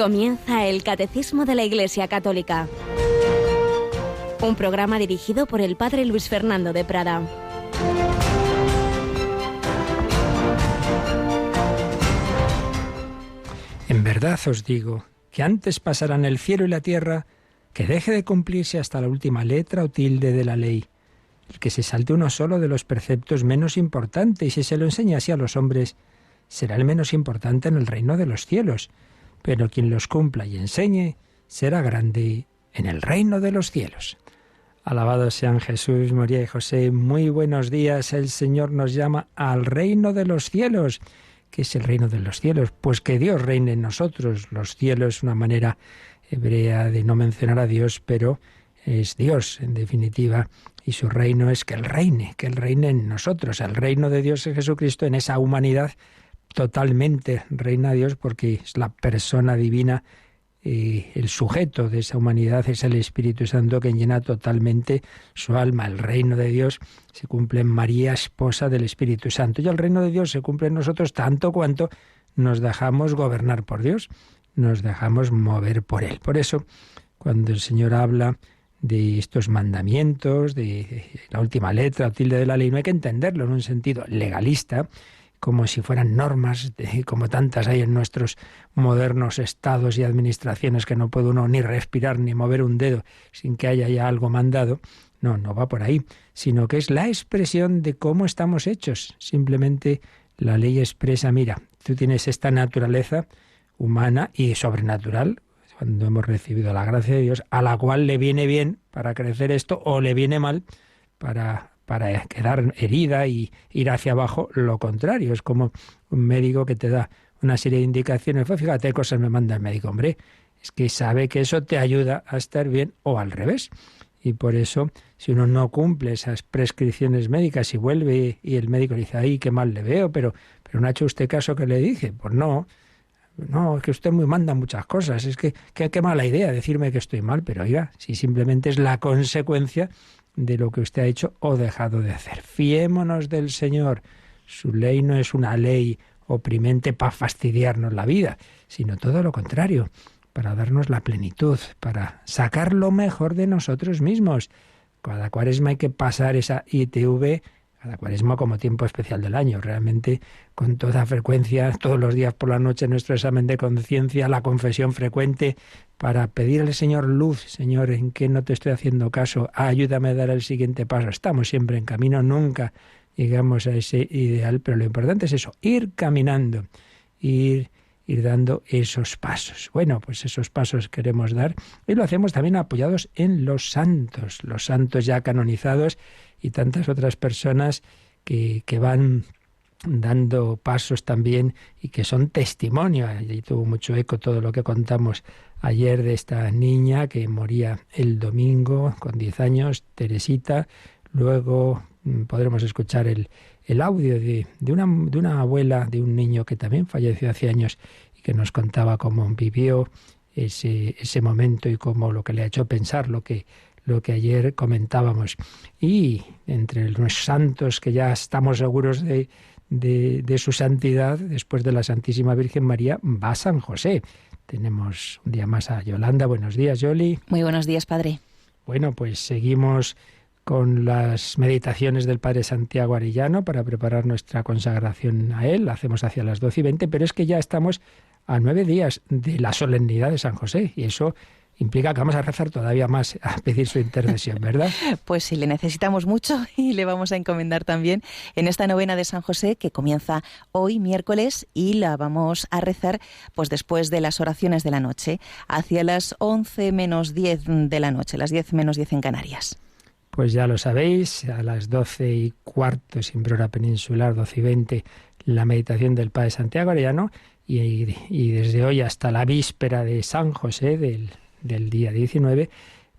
Comienza el Catecismo de la Iglesia Católica, un programa dirigido por el Padre Luis Fernando de Prada. En verdad os digo que antes pasarán el cielo y la tierra que deje de cumplirse hasta la última letra o tilde de la ley. El que se salte uno solo de los preceptos menos importante y si se lo enseña así a los hombres, será el menos importante en el reino de los cielos. Pero quien los cumpla y enseñe será grande en el reino de los cielos. Alabados sean Jesús, María y José. Muy buenos días. El Señor nos llama al reino de los cielos. ¿Qué es el reino de los cielos? Pues que Dios reine en nosotros. Los cielos es una manera hebrea de no mencionar a Dios, pero es Dios, en definitiva, y su reino es que Él reine en nosotros. El reino de Dios es Jesucristo en esa humanidad. Totalmente reina Dios porque es la persona divina, el sujeto de esa humanidad es el Espíritu Santo que llena totalmente su alma. El reino de Dios se cumple en María, esposa del Espíritu Santo, y el reino de Dios se cumple en nosotros tanto cuanto nos dejamos gobernar por Dios, nos dejamos mover por Él. Por eso, cuando el Señor habla de estos mandamientos, de la última letra o tilde de la ley, no hay que entenderlo en un sentido legalista, como si fueran normas, como tantas hay en nuestros modernos estados y administraciones que no puede uno ni respirar ni mover un dedo sin que haya ya algo mandado. No, no va por ahí, sino que es la expresión de cómo estamos hechos. Simplemente la ley expresa, mira, tú tienes esta naturaleza humana y sobrenatural, cuando hemos recibido la gracia de Dios, a la cual le viene bien para crecer esto o le viene mal para quedar herida y ir hacia abajo, lo contrario. Es como un médico que te da una serie de indicaciones. Pues fíjate qué cosas me manda el médico. Hombre, es que sabe que eso te ayuda a estar bien o al revés. Y por eso, si uno no cumple esas prescripciones médicas y vuelve y el médico le dice, ay, qué mal le veo, pero no ha hecho usted caso que le dije. Pues no, es que usted me manda muchas cosas. Es que qué mala idea decirme que estoy mal. Pero oiga, si simplemente es la consecuencia de lo que usted ha hecho o dejado de hacer. Fiémonos del Señor. Su ley no es una ley oprimente para fastidiarnos la vida, sino todo lo contrario, para darnos la plenitud, para sacar lo mejor de nosotros mismos. Cada cuaresma hay que pasar esa ITV, cada cuaresma como tiempo especial del año, realmente con toda frecuencia, todos los días por la noche, nuestro examen de conciencia, la confesión frecuente, para pedir al Señor luz. Señor, ¿en qué no te estoy haciendo caso? Ayúdame a dar el siguiente paso. Estamos siempre en camino, nunca llegamos a ese ideal, pero lo importante es eso, ir caminando, ir dando esos pasos. Bueno, pues esos pasos queremos dar y lo hacemos también apoyados en los santos ya canonizados y tantas otras personas que van dando pasos también y que son testimonio. Y tuvo mucho eco todo lo que contamos ayer de esta niña que moría el domingo con 10 años, Teresita. Luego podremos escuchar el audio de una abuela de un niño que también falleció hace años y que nos contaba cómo vivió ese momento y cómo lo que le ha hecho pensar lo que ayer comentábamos. Y entre los santos que ya estamos seguros de su santidad, después de la Santísima Virgen María, va San José. Tenemos un día más a Yolanda. Buenos días, Yoli. Muy buenos días, Padre. Bueno, pues seguimos con las meditaciones del Padre Santiago Arellano para preparar nuestra consagración a él. La hacemos hacia las 12:20, pero es que ya estamos a 9 días de la solemnidad de San José y eso implica que vamos a rezar todavía más, a pedir su intercesión, ¿verdad? Pues sí, le necesitamos mucho y le vamos a encomendar también en esta novena de San José que comienza hoy, miércoles, y la vamos a rezar pues después de las oraciones de la noche, hacia las 11 menos 10 de la noche, las 10 menos 10 en Canarias. Pues ya lo sabéis, a las 12:15, siempre hora peninsular, 12:20, la meditación del Padre Santiago Arellano, y desde hoy hasta la víspera de San José, del día 19,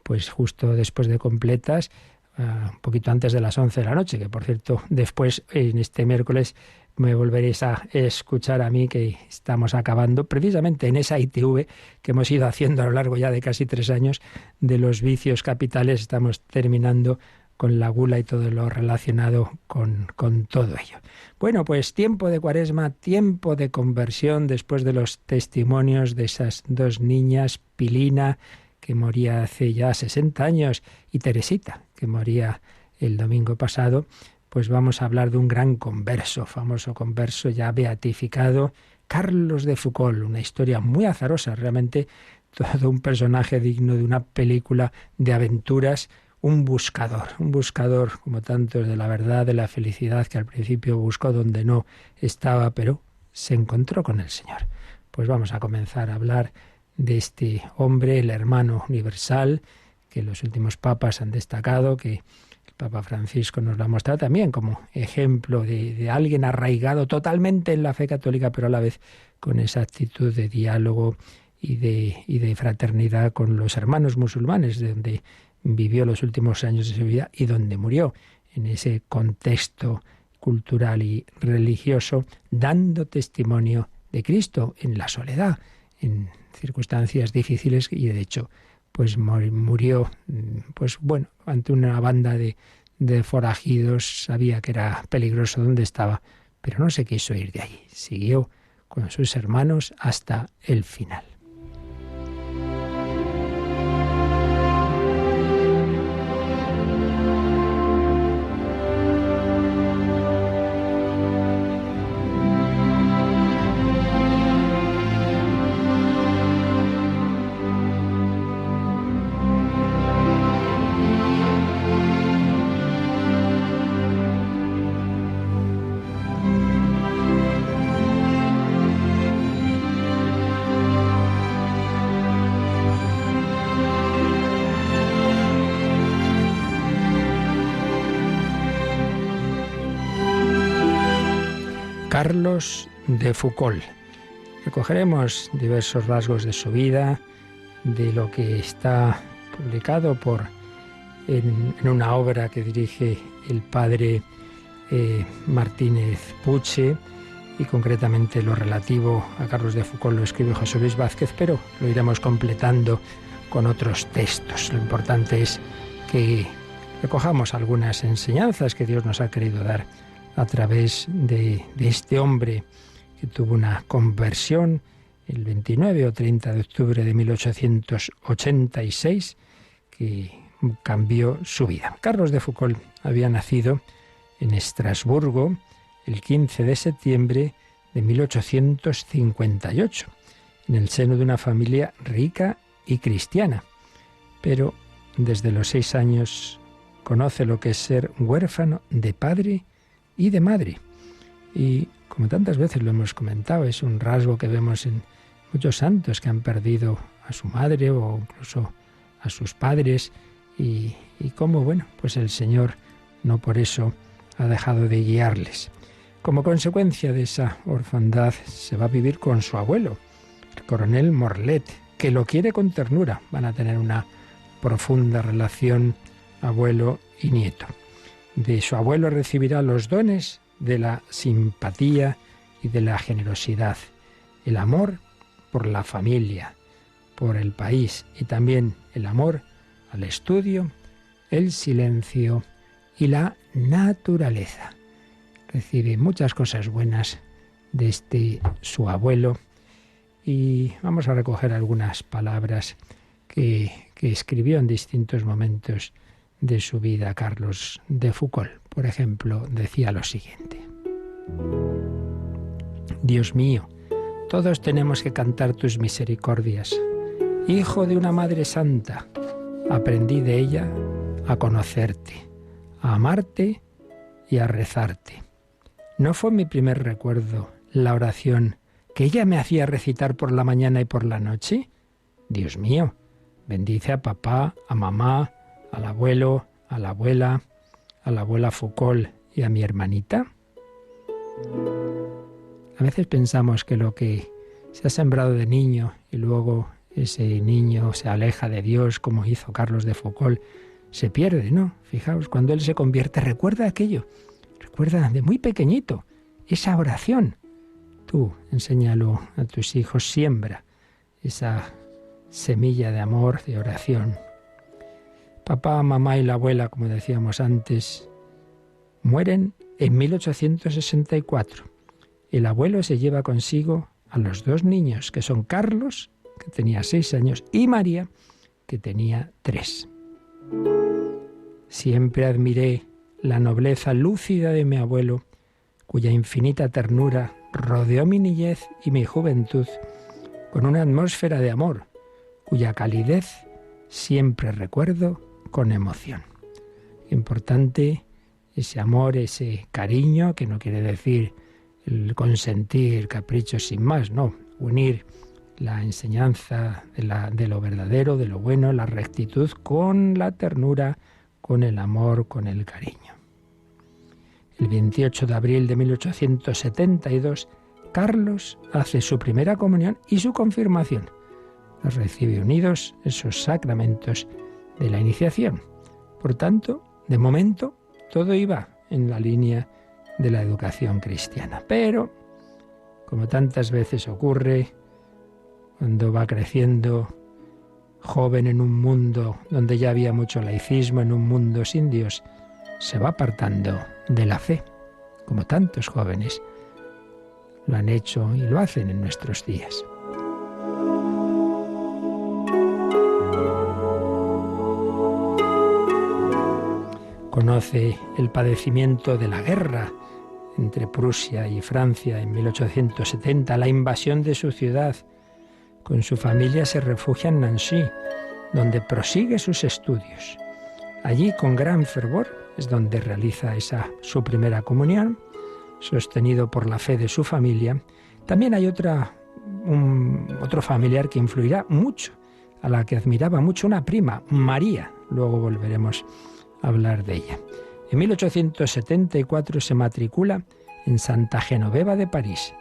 pues justo después de completas, un poquito antes de las 11 de la noche, que por cierto, después, en este miércoles, me volveréis a escuchar a mí, que estamos acabando precisamente en esa ITV que hemos ido haciendo a lo largo ya de casi 3 años de los vicios capitales. Estamos terminando con la gula y todo lo relacionado con todo ello. Bueno, pues tiempo de Cuaresma, tiempo de conversión después de los testimonios de esas dos niñas, Pilina, que moría hace ya 60 años, y Teresita, que moría el domingo pasado. Pues vamos a hablar de un gran converso, famoso converso ya beatificado, Carlos de Foucauld, una historia muy azarosa, realmente todo un personaje digno de una película de aventuras, un buscador como tantos de la verdad, de la felicidad, que al principio buscó donde no estaba, pero se encontró con el Señor. Pues vamos a comenzar a hablar de este hombre, el hermano universal, que los últimos papas han destacado, que el Papa Francisco nos lo ha mostrado también como ejemplo de alguien arraigado totalmente en la fe católica, pero a la vez con esa actitud de diálogo y de fraternidad con los hermanos musulmanes, de donde vivió los últimos años de su vida y donde murió, en ese contexto cultural y religioso, dando testimonio de Cristo en la soledad, en circunstancias difíciles, y de hecho pues murió, pues bueno, ante una banda de forajidos. Sabía que era peligroso donde estaba, pero no se quiso ir de allí. Siguió con sus hermanos hasta el final. Carlos de Foucauld. Recogeremos diversos rasgos de su vida, de lo que está publicado en una obra que dirige el padre Martínez Puche, y concretamente lo relativo a Carlos de Foucauld lo escribe José Luis Vázquez, pero lo iremos completando con otros textos. Lo importante es que recojamos algunas enseñanzas que Dios nos ha querido dar a través de este hombre que tuvo una conversión el 29 o 30 de octubre de 1886, que cambió su vida. Carlos de Foucauld había nacido en Estrasburgo el 15 de septiembre de 1858, en el seno de una familia rica y cristiana. Pero desde los 6 años conoce lo que es ser huérfano de padre y de madre. Y como tantas veces lo hemos comentado, es un rasgo que vemos en muchos santos que han perdido a su madre o incluso a sus padres, y cómo, bueno, pues el Señor no por eso ha dejado de guiarles. Como consecuencia de esa orfandad se va a vivir con su abuelo, el coronel Morlet, que lo quiere con ternura. Van a tener una profunda relación abuelo y nieto. De su abuelo recibirá los dones de la simpatía y de la generosidad, el amor por la familia, por el país, y también el amor al estudio, el silencio y la naturaleza. Recibe muchas cosas buenas de su abuelo, y vamos a recoger algunas palabras que escribió en distintos momentos de su vida Carlos de Foucauld. Por ejemplo, decía lo siguiente: Dios mío, todos tenemos que cantar tus misericordias. Hijo de una Madre Santa, aprendí de ella a conocerte, a amarte y a rezarte. ¿No fue mi primer recuerdo la oración que ella me hacía recitar por la mañana y por la noche? Dios mío, bendice a papá, a mamá, al abuelo, a la abuela Foucauld y a mi hermanita. A veces pensamos que lo que se ha sembrado de niño y luego ese niño se aleja de Dios, como hizo Carlos de Foucauld, se pierde, ¿no? Fijaos, cuando él se convierte, recuerda aquello, recuerda de muy pequeñito esa oración. Tú enséñalo a tus hijos, siembra esa semilla de amor, de oración. Papá, mamá y la abuela, como decíamos antes, mueren en 1864. El abuelo se lleva consigo a los 2 niños, que son Carlos, que tenía 6 años, y María, que tenía 3. Siempre admiré la nobleza lúcida de mi abuelo, cuya infinita ternura rodeó mi niñez y mi juventud con una atmósfera de amor, cuya calidez siempre recuerdo con emoción. Importante ese amor, ese cariño, que no quiere decir el consentir caprichos sin más, no, unir la enseñanza de lo verdadero, de lo bueno, la rectitud, con la ternura, con el amor, con el cariño. El 28 de abril de 1872, Carlos hace su primera comunión y su confirmación. Los recibe unidos esos sacramentos de la iniciación. Por tanto, de momento, todo iba en la línea de la educación cristiana. Pero, como tantas veces ocurre, cuando va creciendo joven en un mundo donde ya había mucho laicismo, en un mundo sin Dios, se va apartando de la fe, como tantos jóvenes lo han hecho y lo hacen en nuestros días. Conoce el padecimiento de la guerra entre Prusia y Francia en 1870, la invasión de su ciudad. Con su familia se refugia en Nancy, donde prosigue sus estudios. Allí, con gran fervor, es donde realiza su primera comunión, sostenido por la fe de su familia. También hay otro familiar que influirá mucho, a la que admiraba mucho, una prima, María. Luego volveremos a hablar de ella. En 1874 se matricula en Santa Genoveva de París,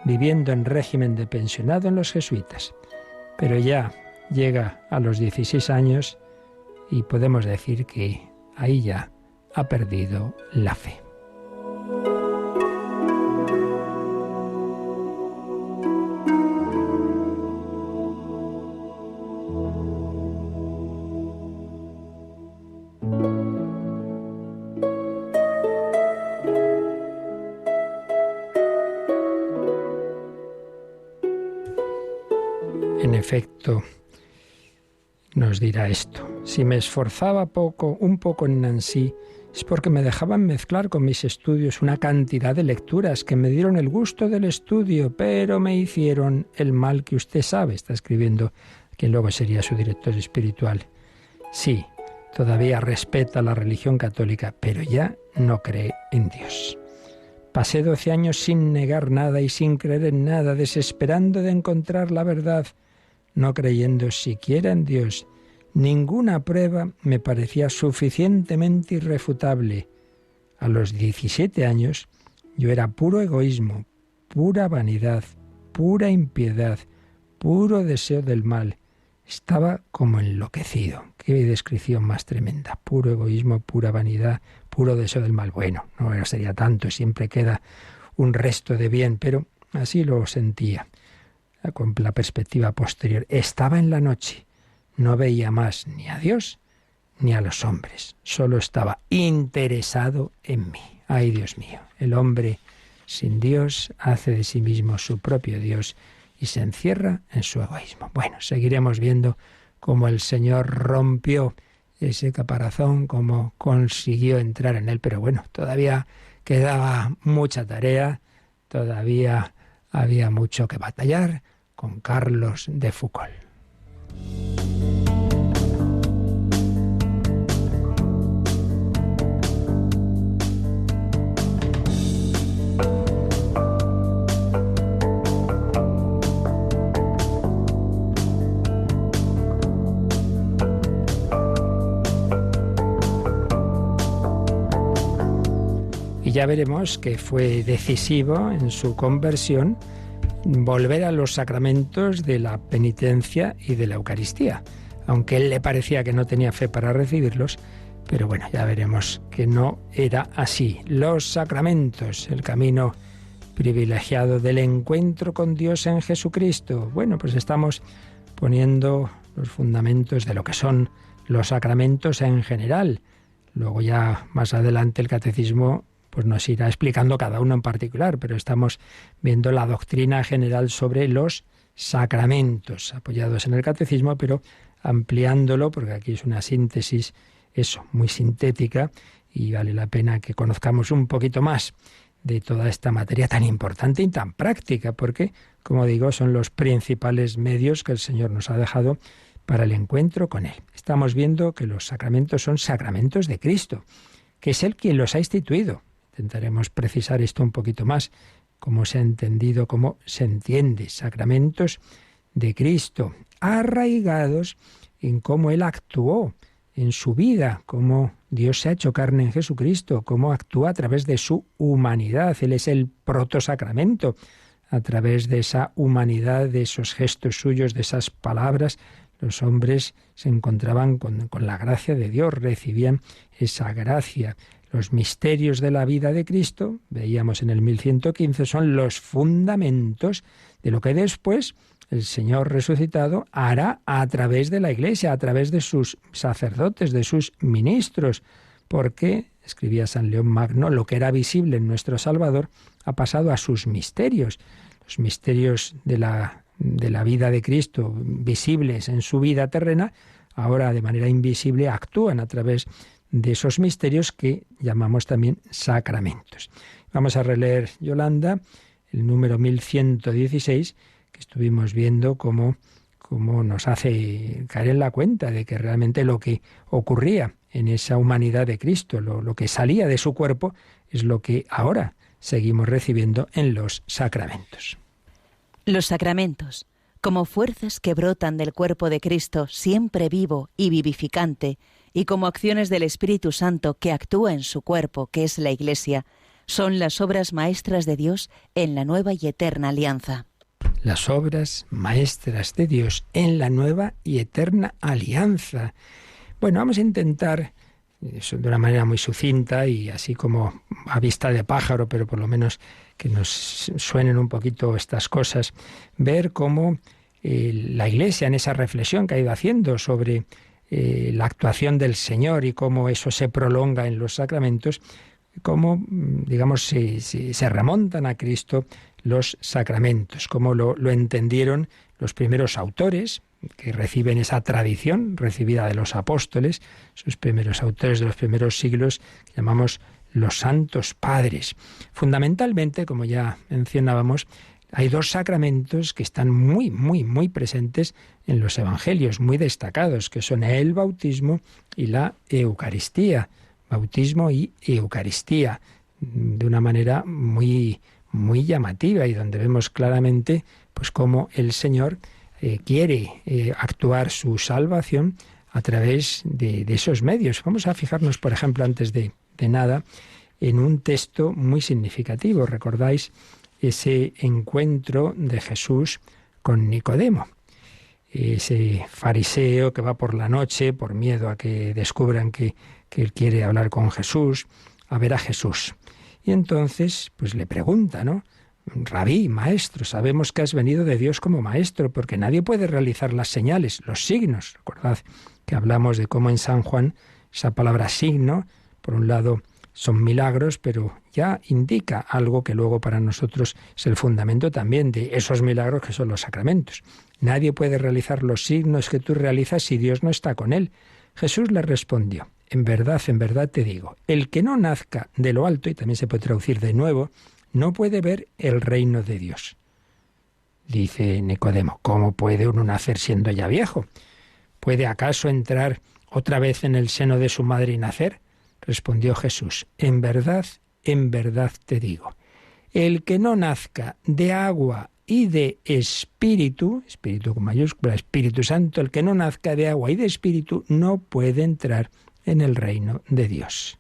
viviendo en régimen de pensionado en los jesuitas. Pero ya llega a los 16 años y podemos decir que ahí ya ha perdido la fe. En efecto, nos dirá esto: si me esforzaba un poco en Nancy, es porque me dejaban mezclar con mis estudios una cantidad de lecturas que me dieron el gusto del estudio, pero me hicieron el mal que usted sabe. Está escribiendo quien luego sería su director espiritual. Sí, todavía respeta la religión católica, pero ya no cree en Dios. Pasé 12 años sin negar nada y sin creer en nada, desesperando de encontrar la verdad, no creyendo siquiera en Dios. Ninguna prueba me parecía suficientemente irrefutable. A los 17 años yo era puro egoísmo, pura vanidad, pura impiedad, puro deseo del mal. Estaba como enloquecido. Qué descripción más tremenda. Puro egoísmo, pura vanidad, puro deseo del mal. Bueno, no sería tanto, siempre queda un resto de bien, pero así lo sentía. Con la perspectiva posterior, estaba en la noche. No veía más ni a Dios ni a los hombres. Solo estaba interesado en mí. Ay, Dios mío, el hombre sin Dios hace de sí mismo su propio Dios y se encierra en su egoísmo. Bueno, seguiremos viendo cómo el Señor rompió ese caparazón, cómo consiguió entrar en él. Pero bueno, todavía quedaba mucha tarea, todavía había mucho que batallar con Carlos de Foucauld. Y ya veremos que fue decisivo en su conversión volver a los sacramentos de la penitencia y de la Eucaristía, aunque él le parecía que no tenía fe para recibirlos, pero bueno, ya veremos que no era así. Los sacramentos, el camino privilegiado del encuentro con Dios en Jesucristo. Bueno, pues estamos poniendo los fundamentos de lo que son los sacramentos en general. Luego ya más adelante el catecismo pues nos irá explicando cada uno en particular, pero estamos viendo la doctrina general sobre los sacramentos, apoyados en el catecismo, pero ampliándolo, porque aquí es una síntesis, muy sintética, y vale la pena que conozcamos un poquito más de toda esta materia tan importante y tan práctica, porque, como digo, son los principales medios que el Señor nos ha dejado para el encuentro con Él. Estamos viendo que los sacramentos son sacramentos de Cristo, que es Él quien los ha instituido. Intentaremos precisar esto un poquito más, cómo se ha entendido, cómo se entiende. Sacramentos de Cristo, arraigados en cómo Él actuó en su vida, cómo Dios se ha hecho carne en Jesucristo, cómo actúa a través de su humanidad. Él es el protosacramento. A través de esa humanidad, de esos gestos suyos, de esas palabras, los hombres se encontraban con la gracia de Dios, recibían esa gracia. Los misterios de la vida de Cristo, veíamos en el 1115, son los fundamentos de lo que después el Señor resucitado hará a través de la Iglesia, a través de sus sacerdotes, de sus ministros, porque, escribía San León Magno, lo que era visible en nuestro Salvador ha pasado a sus misterios. Los misterios de la vida de Cristo, visibles en su vida terrena, ahora de manera invisible actúan a través de esos misterios que llamamos también sacramentos. Vamos a releer, Yolanda, el número 1116, que estuvimos viendo cómo nos hace caer en la cuenta de que realmente lo que ocurría en esa humanidad de Cristo, lo que salía de su cuerpo, es lo que ahora seguimos recibiendo en los sacramentos. Los sacramentos, como fuerzas que brotan del cuerpo de Cristo, siempre vivo y vivificante, y como acciones del Espíritu Santo que actúa en su cuerpo, que es la Iglesia, son las obras maestras de Dios en la nueva y eterna alianza. Las obras maestras de Dios en la nueva y eterna alianza. Bueno, vamos a intentar, eso de una manera muy sucinta y así como a vista de pájaro, pero por lo menos que nos suenen un poquito estas cosas, ver cómo la Iglesia en esa reflexión que ha ido haciendo sobre la actuación del Señor y cómo eso se prolonga en los sacramentos, cómo, digamos, se remontan a Cristo los sacramentos, cómo lo entendieron los primeros autores que reciben esa tradición recibida de los apóstoles, sus primeros autores de los primeros siglos, que llamamos los santos padres. Fundamentalmente, como ya mencionábamos, hay dos sacramentos que están muy, muy, muy presentes en los evangelios, muy destacados, que son el bautismo y la Eucaristía. Bautismo y Eucaristía, de una manera muy, muy llamativa y donde vemos claramente pues cómo el Señor quiere actuar su salvación a través de esos medios. Vamos a fijarnos, por ejemplo, antes de nada, en un texto muy significativo. ¿Recordáis ese encuentro de Jesús con Nicodemo? Ese fariseo que va por la noche, por miedo a que descubran que él quiere hablar con Jesús, a ver a Jesús. Y entonces, pues le pregunta, ¿no? Rabí, maestro, sabemos que has venido de Dios como maestro, porque nadie puede realizar las señales, los signos. Recordad que hablamos de cómo en San Juan esa palabra signo, por un lado, son milagros, pero ya indica algo que luego para nosotros es el fundamento también de esos milagros que son los sacramentos. Nadie puede realizar los signos que tú realizas si Dios no está con él. Jesús le respondió, en verdad te digo, el que no nazca de lo alto, y también se puede traducir de nuevo, no puede ver el reino de Dios. Dice Nicodemo, ¿cómo puede uno nacer siendo ya viejo? ¿Puede acaso entrar otra vez en el seno de su madre y nacer? Respondió Jesús, en verdad te digo, el que no nazca de agua y de espíritu, espíritu con mayúscula, Espíritu Santo, el que no nazca de agua y de espíritu no puede entrar en el reino de Dios.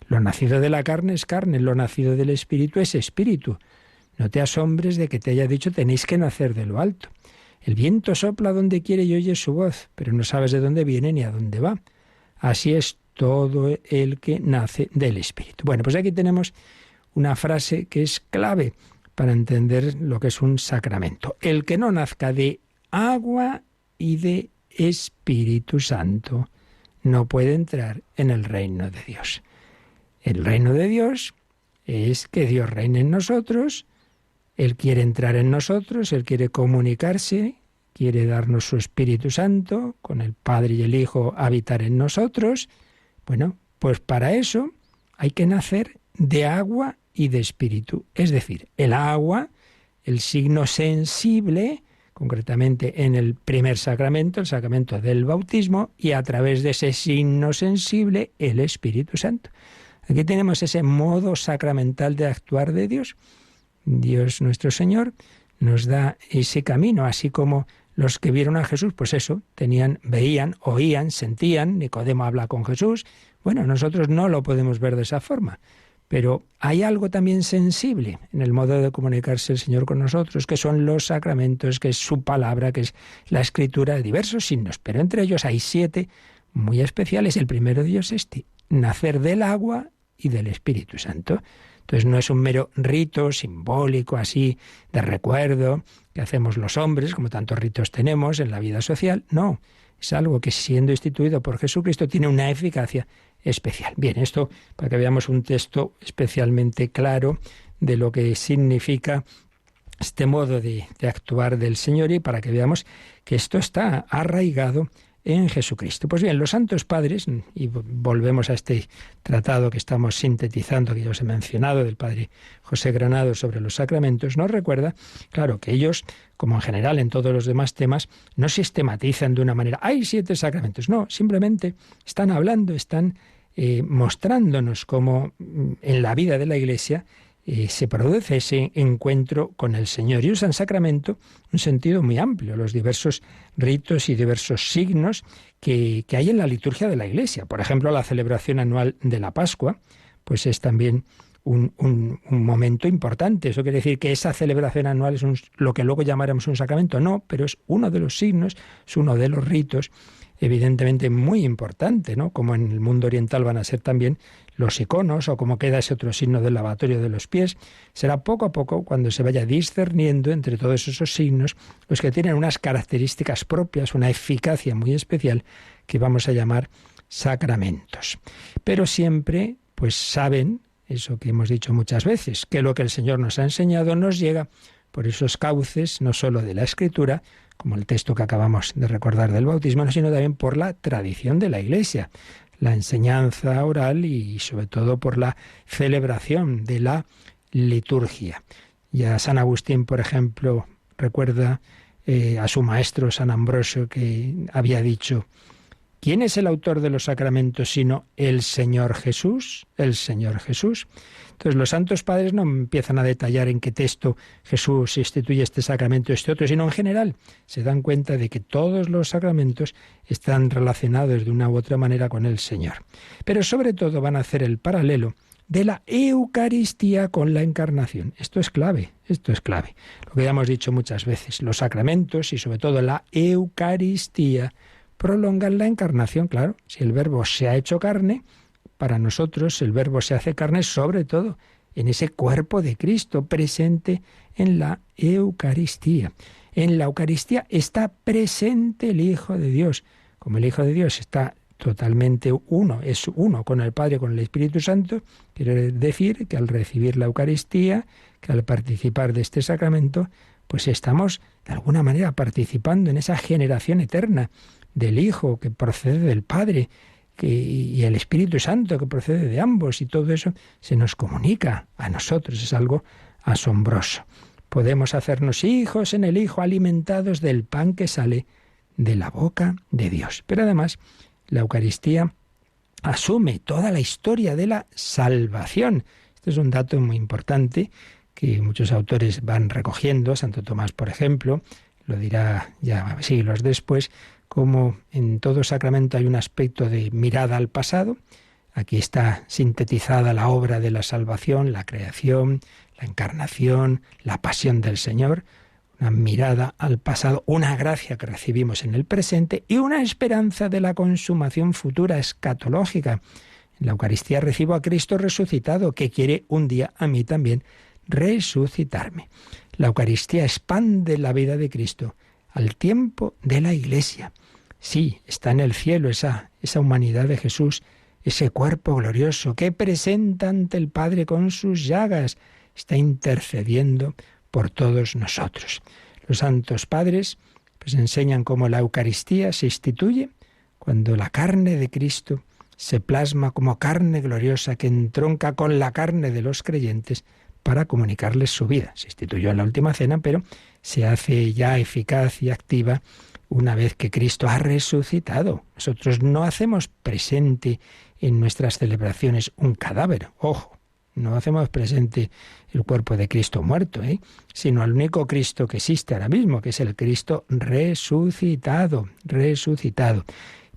Lo nacido de la carne es carne, lo nacido del espíritu es espíritu. No te asombres de que te haya dicho tenéis que nacer de lo alto. El viento sopla donde quiere y oyes su voz, pero no sabes de dónde viene ni a dónde va. Así es todo el que nace del Espíritu. Bueno, pues aquí tenemos una frase que es clave para entender lo que es un sacramento. El que no nazca de agua y de Espíritu Santo. no puede entrar en el reino de Dios. El reino de Dios es que Dios reine en nosotros, Él quiere entrar en nosotros, Él quiere comunicarse, quiere darnos su Espíritu Santo, con el Padre y el Hijo habitar en nosotros. Bueno, pues para eso hay que nacer de agua y de Espíritu. Es decir, el agua, el signo sensible, concretamente en el primer sacramento, el sacramento del bautismo, y a través de ese signo sensible, el Espíritu Santo. Aquí tenemos ese modo sacramental de actuar de Dios. Dios nuestro Señor nos da ese camino, así como los que vieron a Jesús, pues eso, veían, oían, sentían. Nicodemo habla con Jesús. Bueno, nosotros no lo podemos ver de esa forma, pero hay algo también sensible en el modo de comunicarse el Señor con nosotros, que son los sacramentos, que es su palabra, que es la Escritura, de diversos signos, pero entre ellos hay 7 muy especiales. El primero de ellos es nacer del agua y del Espíritu Santo. Entonces no es un mero rito simbólico así de recuerdo que hacemos los hombres, como tantos ritos tenemos en la vida social. No, es algo que siendo instituido por Jesucristo tiene una eficacia especial. Bien, esto para que veamos un texto especialmente claro de lo que significa este modo de actuar del Señor y para que veamos que esto está arraigado en Jesucristo. Pues bien, los santos padres, y volvemos a este tratado que estamos sintetizando, que ya os he mencionado, del padre José Granado sobre los sacramentos, nos recuerda, claro, que ellos, como en general en todos los demás temas, no sistematizan de una manera, hay 7 sacramentos, no, simplemente están hablando, están mostrándonos cómo en la vida de la Iglesia se produce ese encuentro con el Señor. Y usan sacramento un sentido muy amplio, los diversos ritos y diversos signos que hay en la liturgia de la Iglesia. Por ejemplo, la celebración anual de la Pascua, pues es también un momento importante. Eso quiere decir que esa celebración anual es lo que luego llamaremos un sacramento. No, pero es uno de los signos, es uno de los ritos, evidentemente muy importante, ¿no? Como en el mundo oriental van a ser también los iconos, o como queda ese otro signo del lavatorio de los pies. Será poco a poco, cuando se vaya discerniendo entre todos esos signos, los que tienen unas características propias, una eficacia muy especial, que vamos a llamar sacramentos. Pero siempre, pues saben, eso que hemos dicho muchas veces, que lo que el Señor nos ha enseñado nos llega por esos cauces, no solo de la Escritura, como el texto que acabamos de recordar del bautismo, sino también por la tradición de la Iglesia, la enseñanza oral y sobre todo por la celebración de la liturgia. Ya San Agustín, por ejemplo, recuerda a su maestro San Ambrosio, que había dicho: ¿quién es el autor de los sacramentos sino el Señor Jesús? El Señor Jesús. Entonces los santos padres no empiezan a detallar en qué texto Jesús instituye este sacramento o este otro, sino en general se dan cuenta de que todos los sacramentos están relacionados de una u otra manera con el Señor. Pero sobre todo van a hacer el paralelo de la Eucaristía con la Encarnación. Esto es clave, esto es clave. Lo que ya hemos dicho muchas veces, los sacramentos y sobre todo la Eucaristía prolongan la Encarnación, claro. Si el Verbo se ha hecho carne, para nosotros el Verbo se hace carne sobre todo en ese cuerpo de Cristo presente en la Eucaristía. En la Eucaristía está presente el Hijo de Dios. Como el Hijo de Dios está totalmente uno, es uno con el Padre, con el Espíritu Santo, quiere decir que al recibir la Eucaristía, que al participar de este sacramento, pues estamos de alguna manera participando en esa generación eterna del Hijo que procede del Padre, y el Espíritu Santo que procede de ambos, y todo eso se nos comunica a nosotros. Es algo asombroso. Podemos hacernos hijos en el Hijo, alimentados del pan que sale de la boca de Dios. Pero además, la Eucaristía asume toda la historia de la salvación. Este es un dato muy importante que muchos autores van recogiendo. Santo Tomás, por ejemplo, lo dirá ya siglos después, como en todo sacramento hay un aspecto de mirada al pasado. Aquí está sintetizada la obra de la salvación, la creación, la encarnación, la pasión del Señor, una mirada al pasado, una gracia que recibimos en el presente y una esperanza de la consumación futura escatológica. En la Eucaristía recibo a Cristo resucitado, que quiere un día a mí también resucitarme. La Eucaristía expande la vida de Cristo al tiempo de la Iglesia. Sí, está en el cielo esa humanidad de Jesús, ese cuerpo glorioso que presenta ante el Padre con sus llagas. Está intercediendo por todos nosotros. Los santos padres pues enseñan cómo la Eucaristía se instituye cuando la carne de Cristo se plasma como carne gloriosa que entronca con la carne de los creyentes para comunicarles su vida. Se instituyó en la última cena, pero se hace ya eficaz y activa una vez que Cristo ha resucitado. Nosotros no hacemos presente en nuestras celebraciones un cadáver, ojo, no hacemos presente el cuerpo de Cristo muerto, sino al único Cristo que existe ahora mismo, que es el Cristo resucitado.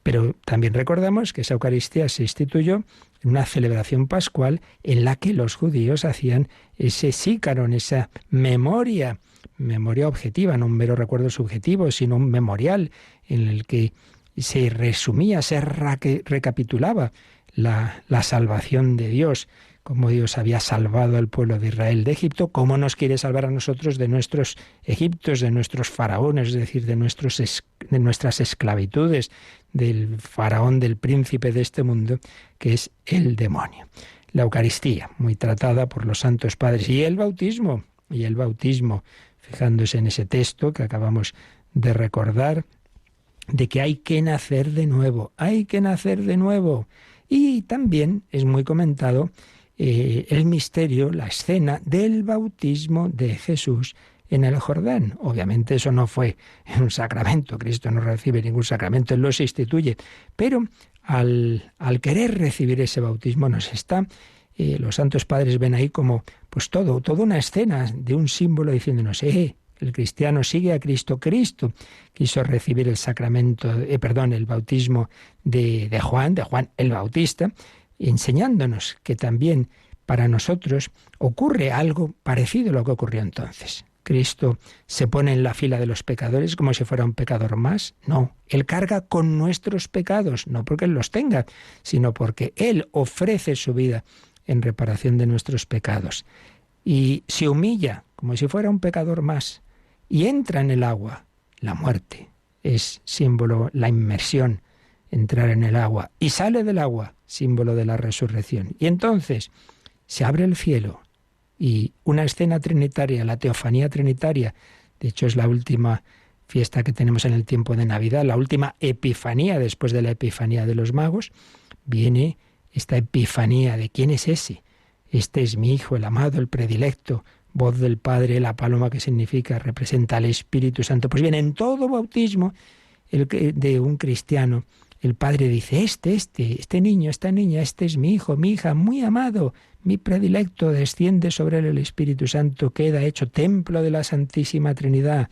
Pero también recordamos que esa Eucaristía se instituyó en una celebración pascual en la que los judíos hacían ese sícaron, esa memoria objetiva, no un mero recuerdo subjetivo, sino un memorial en el que se resumía, se recapitulaba la salvación de Dios, cómo Dios había salvado al pueblo de Israel de Egipto, cómo nos quiere salvar a nosotros de nuestros egiptos, de nuestros faraones, es decir, de nuestras esclavitudes, del faraón, del príncipe de este mundo, que es el demonio. La Eucaristía, muy tratada por los santos padres, y el bautismo, fijándose en ese texto que acabamos de recordar, de que hay que nacer de nuevo. Y también es muy comentado el misterio, la escena del bautismo de Jesús en el Jordán. Obviamente eso no fue un sacramento, Cristo no recibe ningún sacramento, Él los instituye, pero al querer recibir ese bautismo nos está, los santos padres ven ahí como pues toda una escena de un símbolo diciéndonos, el cristiano sigue a Cristo. Cristo quiso recibir el sacramento, el bautismo de Juan el Bautista, enseñándonos que también para nosotros ocurre algo parecido a lo que ocurrió entonces. Cristo se pone en la fila de los pecadores como si fuera un pecador más. No, Él carga con nuestros pecados, no porque Él los tenga, sino porque Él ofrece su vida en reparación de nuestros pecados. Y se humilla como si fuera un pecador más y entra en el agua. La muerte es símbolo, la inmersión, entrar en el agua, y sale del agua, símbolo de la resurrección. Y entonces se abre el cielo y una escena trinitaria, la teofanía trinitaria, de hecho es la última fiesta que tenemos en el tiempo de Navidad, la última epifanía después de la epifanía de los magos, viene esta epifanía de ¿quién es ese? Este es mi Hijo, el amado, el predilecto, voz del Padre, la paloma que significa, representa al Espíritu Santo. Pues bien, en todo bautismo de un cristiano, el Padre dice, este niño, esta niña, este es mi hijo, mi hija, muy amado, mi predilecto, desciende sobre él el Espíritu Santo, queda hecho templo de la Santísima Trinidad.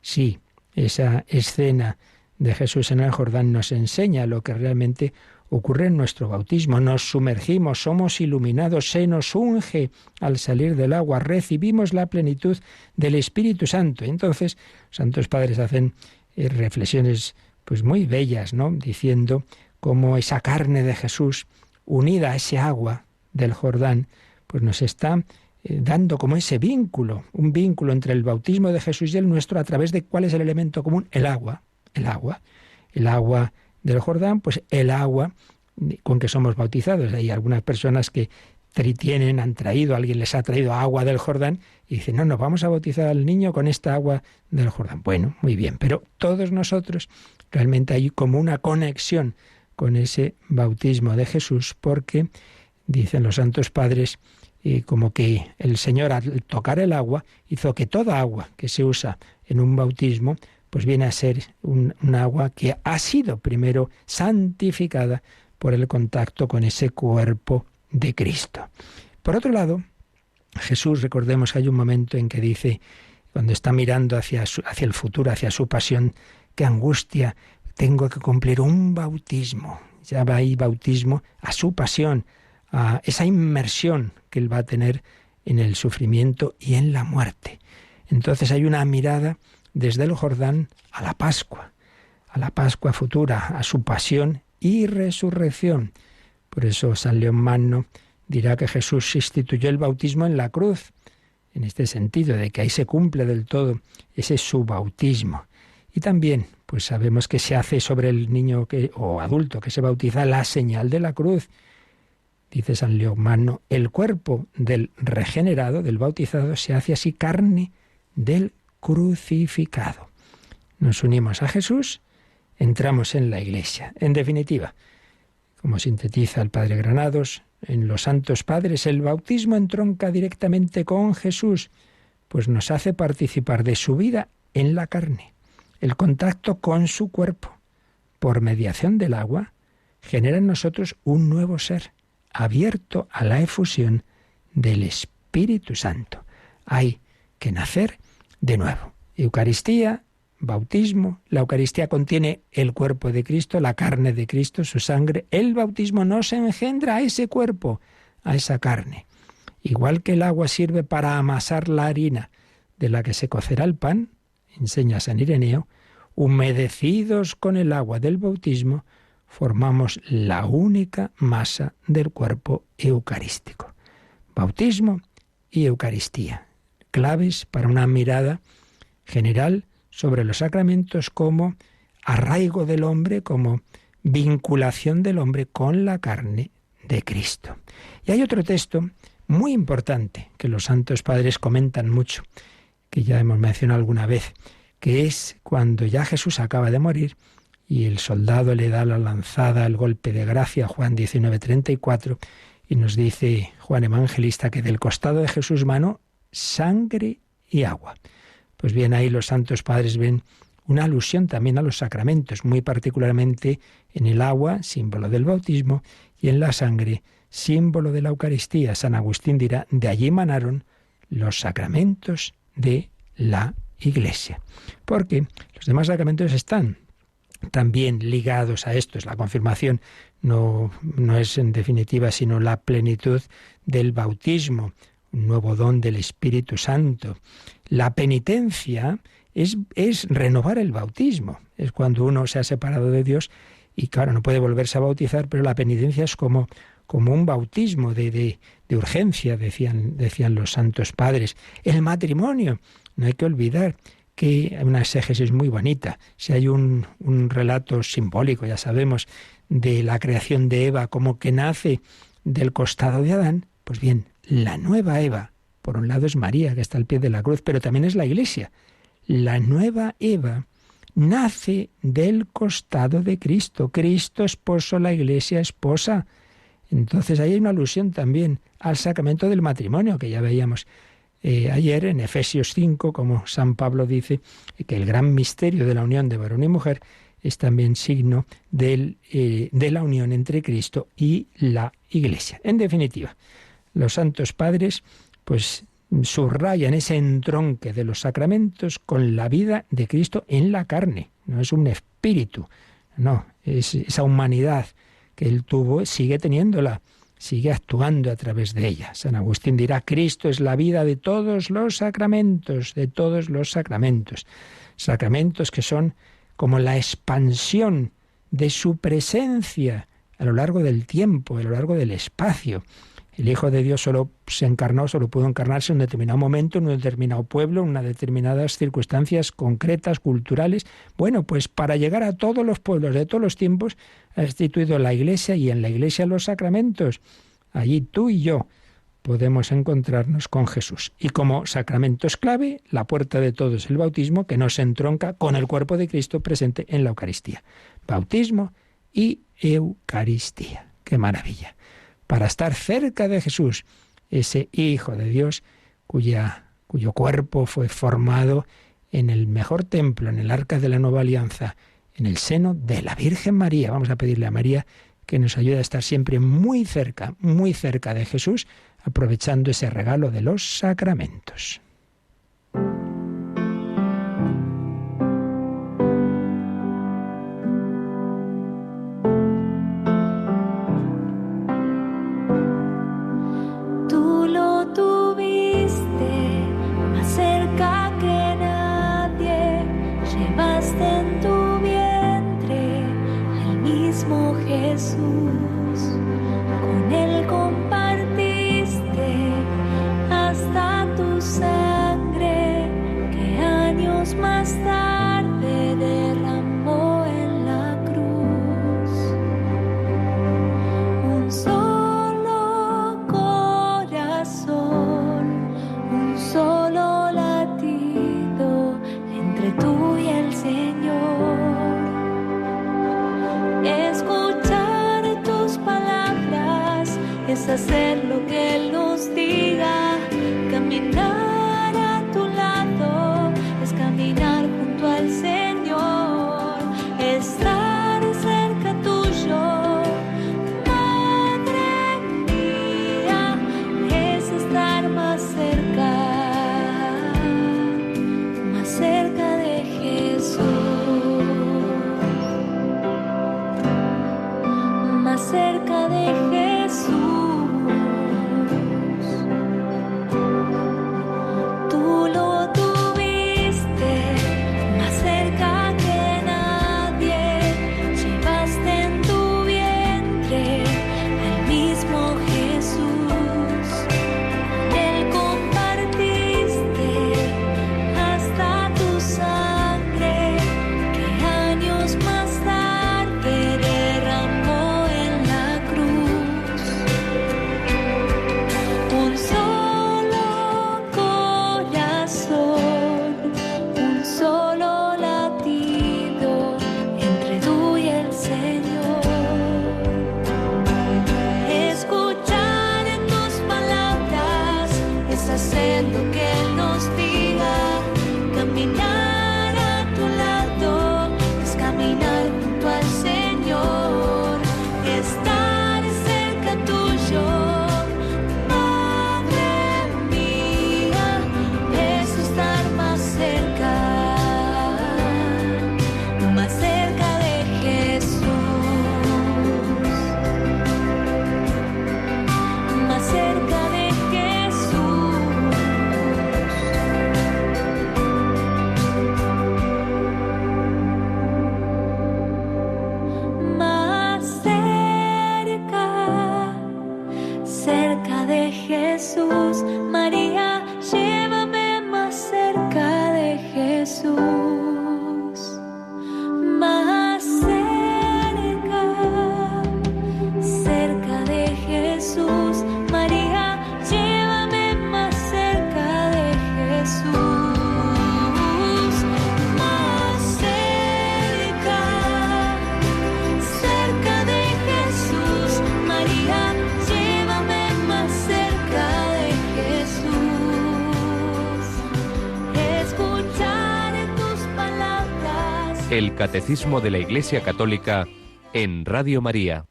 Sí, esa escena de Jesús en el Jordán nos enseña lo que realmente ocurre en nuestro bautismo. Nos sumergimos, somos iluminados, se nos unge al salir del agua, recibimos la plenitud del Espíritu Santo. Y entonces, santos padres hacen reflexiones pues muy bellas, ¿no? Diciendo cómo esa carne de Jesús, unida a ese agua del Jordán, pues nos está dando como ese vínculo, un vínculo entre el bautismo de Jesús y el nuestro, a través de cuál es el elemento común, el agua del Jordán, pues el agua con que somos bautizados. Hay algunas personas que alguien les ha traído agua del Jordán y dicen, no, vamos a bautizar al niño con esta agua del Jordán. Bueno, muy bien, pero todos nosotros realmente hay como una conexión con ese bautismo de Jesús, porque dicen los santos padres, como que el Señor al tocar el agua hizo que toda agua que se usa en un bautismo pues viene a ser un agua que ha sido primero santificada por el contacto con ese cuerpo de Cristo. Por otro lado, Jesús, recordemos que hay un momento en que dice, cuando está mirando hacia el futuro, hacia su pasión, qué angustia, tengo que cumplir un bautismo. Ya va ahí bautismo a su pasión, a esa inmersión que Él va a tener en el sufrimiento y en la muerte. Entonces hay una mirada desde el Jordán a la Pascua futura, a su pasión y resurrección. Por eso San León Magno dirá que Jesús instituyó el bautismo en la cruz, en este sentido de que ahí se cumple del todo ese su bautismo. Y también, pues sabemos que se hace sobre el niño o adulto que se bautiza la señal de la cruz. Dice San León Magno, el cuerpo del regenerado, del bautizado, se hace así carne del crucificado. Nos unimos a Jesús, entramos en la Iglesia. En definitiva, como sintetiza el Padre Granados, en los Santos Padres el bautismo entronca directamente con Jesús, pues nos hace participar de su vida en la carne. El contacto con su cuerpo, por mediación del agua, genera en nosotros un nuevo ser, abierto a la efusión del Espíritu Santo. Hay que nacer de nuevo. Eucaristía, bautismo. La Eucaristía contiene el cuerpo de Cristo, la carne de Cristo, su sangre. El bautismo nos engendra a ese cuerpo, a esa carne. Igual que el agua sirve para amasar la harina de la que se cocerá el pan, enseña San Ireneo, humedecidos con el agua del bautismo, formamos la única masa del cuerpo eucarístico. Bautismo y Eucaristía, claves para una mirada general sobre los sacramentos como arraigo del hombre, como vinculación del hombre con la carne de Cristo. Y hay otro texto muy importante que los santos padres comentan mucho, que ya hemos mencionado alguna vez, que es cuando ya Jesús acaba de morir y el soldado le da la lanzada, el golpe de gracia, Juan 19:34, y nos dice Juan Evangelista que del costado de Jesús manó sangre y agua. Pues bien, ahí los santos padres ven una alusión también a los sacramentos, muy particularmente en el agua, símbolo del bautismo, y en la sangre, símbolo de la Eucaristía. San Agustín dirá, de allí manaron los sacramentos de la Iglesia. Porque los demás sacramentos están también ligados a esto. La confirmación no es en definitiva sino la plenitud del bautismo, un nuevo don del Espíritu Santo. La penitencia es renovar el bautismo. Es cuando uno se ha separado de Dios y claro, no puede volverse a bautizar, pero la penitencia es como un bautismo de urgencia, decían los santos padres. El matrimonio, no hay que olvidar que hay una exégesis muy bonita. Si hay un relato simbólico, ya sabemos, de la creación de Eva como que nace del costado de Adán, pues bien, la nueva Eva, por un lado es María, que está al pie de la cruz, pero también es la Iglesia. La nueva Eva nace del costado de Cristo. Cristo esposo, la Iglesia esposa. Entonces ahí hay una alusión también al sacramento del matrimonio, que ya veíamos ayer en Efesios 5, como San Pablo dice, que el gran misterio de la unión de varón y mujer es también signo de la unión entre Cristo y la Iglesia. En definitiva, los santos padres pues subrayan ese entronque de los sacramentos con la vida de Cristo en la carne. No es un espíritu, no, es esa humanidad que él tuvo, sigue teniéndola, sigue actuando a través de ella. San Agustín dirá, Cristo es la vida de todos los sacramentos, de todos los sacramentos. Sacramentos que son como la expansión de su presencia a lo largo del tiempo, a lo largo del espacio. El Hijo de Dios solo pudo encarnarse en un determinado momento, en un determinado pueblo, en unas determinadas circunstancias concretas, culturales. Bueno, pues para llegar a todos los pueblos de todos los tiempos ha instituido la Iglesia y en la Iglesia los sacramentos. Allí tú y yo podemos encontrarnos con Jesús. Y como sacramentos clave, la puerta de todo es el bautismo, que nos entronca con el cuerpo de Cristo presente en la Eucaristía. Bautismo y Eucaristía. ¡Qué maravilla! Para estar cerca de Jesús, ese Hijo de Dios cuyo cuerpo fue formado en el mejor templo, en el Arca de la Nueva Alianza, en el seno de la Virgen María. Vamos a pedirle a María que nos ayude a estar siempre muy cerca de Jesús, aprovechando ese regalo de los sacramentos. Jesús, con él compartiste hasta tu sangre, que años más tarde de es hacer lo que Él nos diga. Caminar a tu lado es caminar junto al Señor, estar cerca tuyo. Madre mía, es estar más cerca de Jesús, más cerca de Jesús. Tú lo tuviste más cerca que nadie, llevaste en tu vientre al mismo Jesús, con Él compartiste hasta tu sangre, que años más tarde derramó en la cruz. Un solo corazón, un solo latido entre tú y el Señor. Escuchar en tus palabras es hacer lo que Él nos diga. Caminar a tu lado es caminar junto al Señor, estar cerca tuyo. Madre mía, es estar más cerca de Jesús, más cerca de Jesús. Más cerca de Jesús. María, llévame más cerca de Jesús. Más cerca de Jesús. María, llévame más cerca de Jesús. Más cerca de Jesús. María, llévame más cerca de Jesús. Escuchar tus palabras. El Catecismo de la Iglesia Católica en Radio María.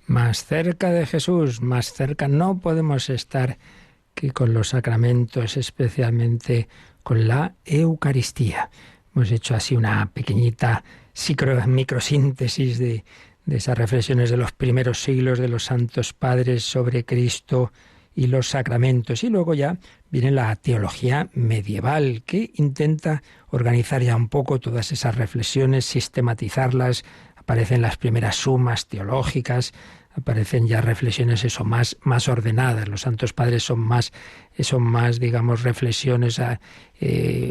Más cerca de Jesús, más cerca no podemos estar que con los sacramentos, especialmente con la Eucaristía. Hemos hecho así una pequeñita microsíntesis de esas reflexiones de los primeros siglos de los santos padres sobre Cristo y los sacramentos. Y luego ya viene la teología medieval, que intenta organizar ya un poco todas esas reflexiones, sistematizarlas. Aparecen las primeras sumas teológicas, aparecen ya reflexiones más ordenadas. Los santos padres son más, digamos, reflexiones,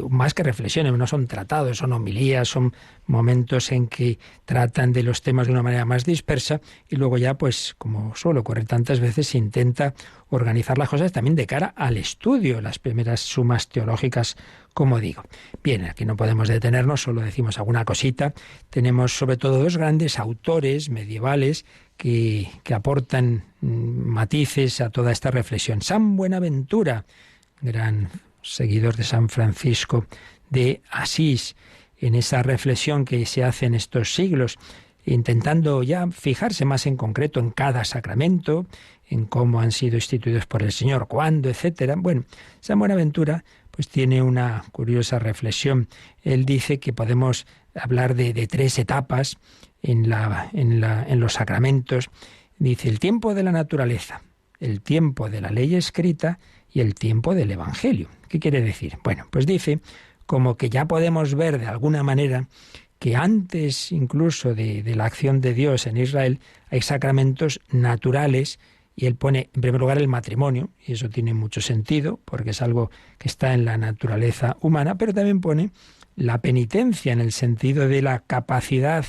más que reflexiones, no son tratados, son homilías, son momentos en que tratan de los temas de una manera más dispersa, y luego ya, pues, como suele ocurrir tantas veces, se intenta organizar las cosas también de cara al estudio, las primeras sumas teológicas, como digo. Bien, aquí no podemos detenernos, solo decimos alguna cosita. Tenemos sobre todo dos grandes autores medievales que aportan matices a toda esta reflexión. San Buenaventura, gran seguidor de San Francisco de Asís, en esa reflexión que se hace en estos siglos, intentando ya fijarse más en concreto en cada sacramento, en cómo han sido instituidos por el Señor, cuándo, etcétera. Bueno, San Buenaventura pues tiene una curiosa reflexión. Él dice que podemos hablar de tres etapas en los sacramentos. Dice el tiempo de la naturaleza, el tiempo de la ley escrita y el tiempo del Evangelio. ¿Qué quiere decir? Bueno, pues dice como que ya podemos ver de alguna manera que antes incluso de la acción de Dios en Israel hay sacramentos naturales, y él pone en primer lugar el matrimonio, y eso tiene mucho sentido porque es algo que está en la naturaleza humana, pero también pone la penitencia en el sentido de la capacidad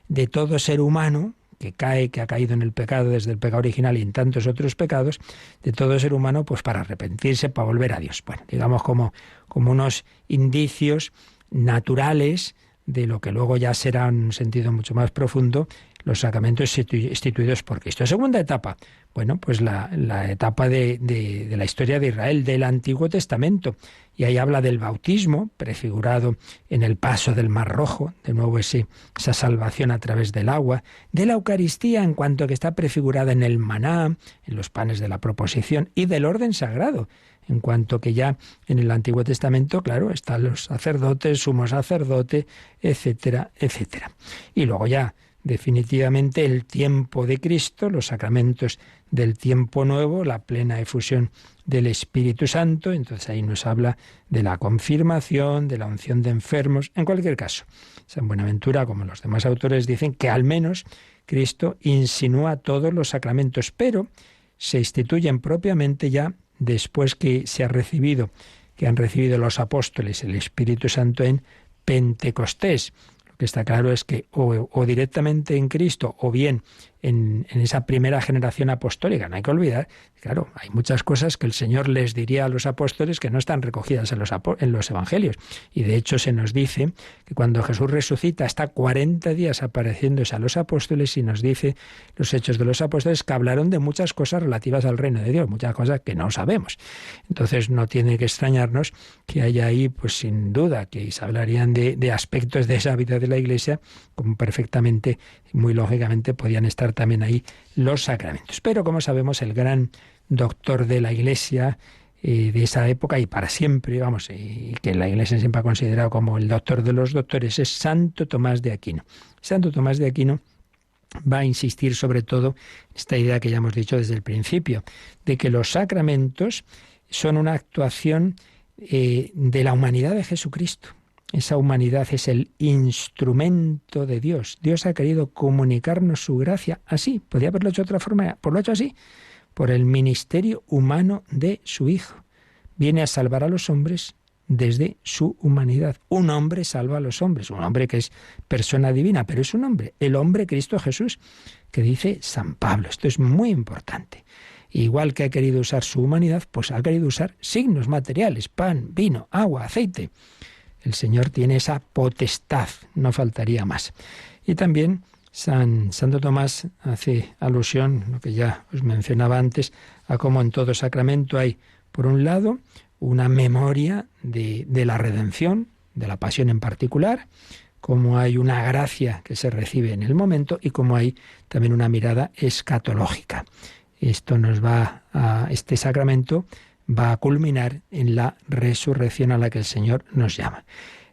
de todo ser humano que ha caído en el pecado desde el pecado original y en tantos otros pecados, de todo ser humano pues para arrepentirse, para volver a Dios. Bueno, digamos como unos indicios naturales de lo que luego ya será en un sentido mucho más profundo los sacramentos instituidos por Cristo. Segunda etapa, bueno, pues la etapa de la historia de Israel, del Antiguo Testamento. Y ahí habla del bautismo, prefigurado en el paso del Mar Rojo, de nuevo esa salvación a través del agua, de la Eucaristía en cuanto que está prefigurada en el maná, en los panes de la proposición, y del orden sagrado, en cuanto que ya en el Antiguo Testamento, claro, están los sacerdotes, sumo sacerdote, etcétera, etcétera. Y luego ya, definitivamente, el tiempo de Cristo, los sacramentos del tiempo nuevo, la plena efusión del Espíritu Santo. Entonces ahí nos habla de la confirmación, de la unción de enfermos. En cualquier caso, San Buenaventura, como los demás autores, dicen que al menos Cristo insinúa todos los sacramentos, pero se instituyen propiamente ya después que han recibido los apóstoles el Espíritu Santo en Pentecostés. Lo que está claro es que o directamente en Cristo o bien en esa primera generación apostólica. No hay que olvidar, claro, hay muchas cosas que el Señor les diría a los apóstoles que no están recogidas en los evangelios. Y de hecho se nos dice que cuando Jesús resucita está 40 días apareciéndose a los apóstoles y nos dice los Hechos de los Apóstoles que hablaron de muchas cosas relativas al reino de Dios, muchas cosas que no sabemos. Entonces no tiene que extrañarnos que haya ahí, pues sin duda, que se hablarían de aspectos de esa vida de la Iglesia, como perfectamente, muy lógicamente, podían estar también ahí los sacramentos. Pero como sabemos, el gran doctor de la Iglesia de esa época y para siempre, y que la Iglesia siempre ha considerado como el doctor de los doctores, es Santo Tomás de Aquino. Santo Tomás de Aquino va a insistir sobre todo esta idea que ya hemos dicho desde el principio, de que los sacramentos son una actuación de la humanidad de Jesucristo. Esa humanidad es el instrumento de Dios. Dios ha querido comunicarnos su gracia así. Podría haberlo hecho de otra forma, pues lo ha hecho así, por el ministerio humano de su Hijo. Viene a salvar a los hombres desde su humanidad. Un hombre salva a los hombres, un hombre que es persona divina, pero es un hombre, el hombre Cristo Jesús, que dice San Pablo. Esto es muy importante. Igual que ha querido usar su humanidad, pues ha querido usar signos materiales, pan, vino, agua, aceite. El Señor tiene esa potestad, no faltaría más. Y también Santo Tomás hace alusión, lo que ya os mencionaba antes, a cómo en todo sacramento hay, por un lado, una memoria de la redención, de la pasión en particular, como hay una gracia que se recibe en el momento y como hay también una mirada escatológica. Este sacramento va a culminar en la resurrección a la que el Señor nos llama.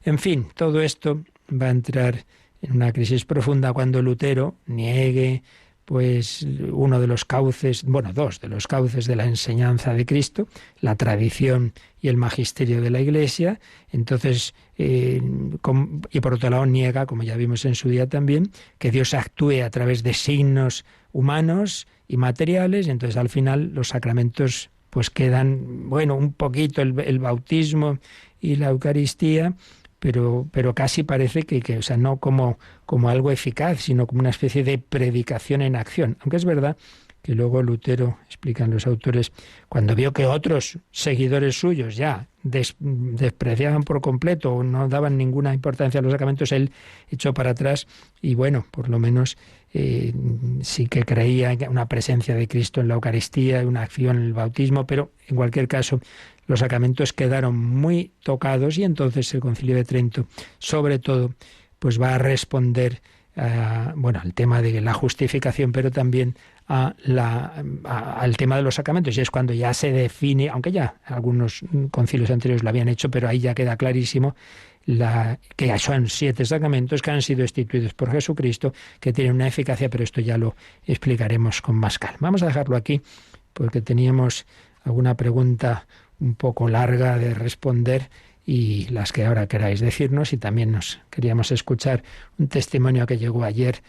En fin, todo esto va a entrar en una crisis profunda cuando Lutero niegue pues dos de los cauces de la enseñanza de Cristo, la tradición y el magisterio de la Iglesia. Entonces, y por otro lado niega, como ya vimos en su día también, que Dios actúe a través de signos humanos y materiales. Entonces, al final, los sacramentos pues quedan, un poquito el bautismo y la Eucaristía, pero casi parece que no como algo eficaz, sino como una especie de predicación en acción. Aunque es verdad que luego Lutero, explican los autores, cuando vio que otros seguidores suyos ya despreciaban por completo o no daban ninguna importancia a los sacramentos, él echó para atrás y por lo menos sí que creía en una presencia de Cristo en la Eucaristía, una acción en el bautismo, pero en cualquier caso los sacramentos quedaron muy tocados y entonces el Concilio de Trento, sobre todo, pues va a responder al tema de la justificación, pero también al tema de los sacramentos, y es cuando ya se define, aunque ya algunos concilios anteriores lo habían hecho, pero ahí ya queda clarísimo que son 7 sacramentos que han sido instituidos por Jesucristo, que tienen una eficacia, pero esto ya lo explicaremos con más calma. Vamos a dejarlo aquí porque teníamos alguna pregunta un poco larga de responder y las que ahora queráis decirnos, y también nos queríamos escuchar un testimonio que llegó ayer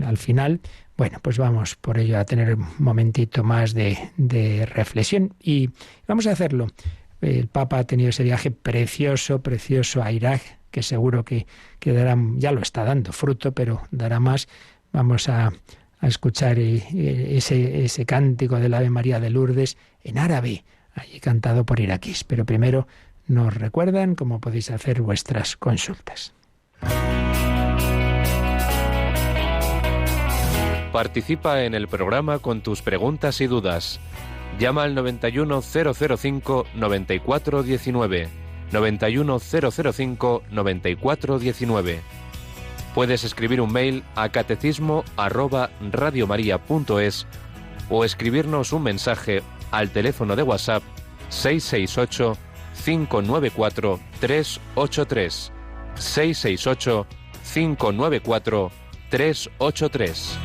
al final. Pues vamos por ello a tener un momentito más de reflexión y vamos a hacerlo. El Papa ha tenido ese viaje precioso a Irak, que seguro que dará, ya lo está dando fruto, pero dará más. Vamos a escuchar ese cántico del Ave María de Lourdes en árabe, allí cantado por iraquíes. Pero primero nos recuerdan cómo podéis hacer vuestras consultas. Participa en el programa con tus preguntas y dudas. Llama al 91005-9419. 91005-9419. Puedes escribir un mail a catecismo@radiomaria.es o escribirnos un mensaje al teléfono de WhatsApp 668 594 383. 668 594 383.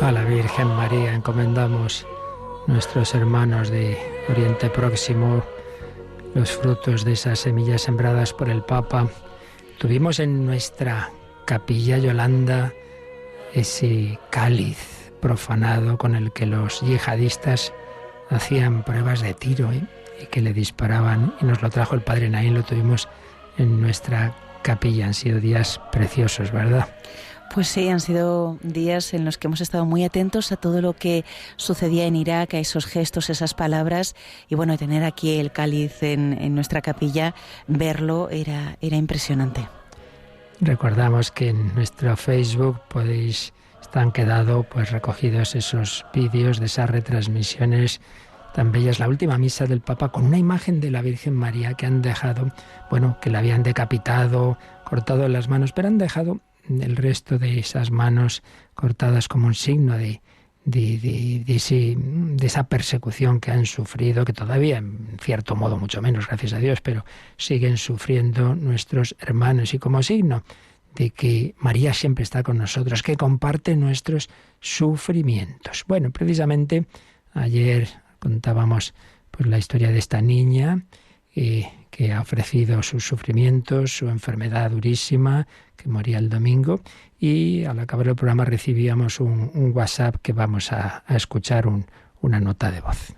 A la Virgen María encomendamos nuestros hermanos de Oriente Próximo, los frutos de esas semillas sembradas por el Papa. Tuvimos en nuestra capilla, Yolanda, ese cáliz profanado con el que los yihadistas hacían pruebas de tiro y que le disparaban, y nos lo trajo el Padre Naín, lo tuvimos en nuestra capilla. Han sido días preciosos, ¿verdad? Pues sí, han sido días en los que hemos estado muy atentos a todo lo que sucedía en Irak, a esos gestos, esas palabras, y bueno, tener aquí el cáliz en nuestra capilla, verlo era impresionante. Recordamos que en nuestro Facebook están quedado pues recogidos esos vídeos de esas retransmisiones tan bellas. La última misa del Papa con una imagen de la Virgen María que han dejado, bueno, que la habían decapitado, cortado las manos, pero han dejado el resto de esas manos cortadas como un signo de esa persecución que han sufrido, que todavía en cierto modo mucho menos, gracias a Dios, pero siguen sufriendo nuestros hermanos, y como signo de que María siempre está con nosotros, que comparte nuestros sufrimientos. Bueno, precisamente ayer contábamos pues la historia de esta niña que ha ofrecido sus sufrimientos, su enfermedad durísima, que moría el domingo, y al acabar el programa recibíamos un WhatsApp que vamos a escuchar, una nota de voz.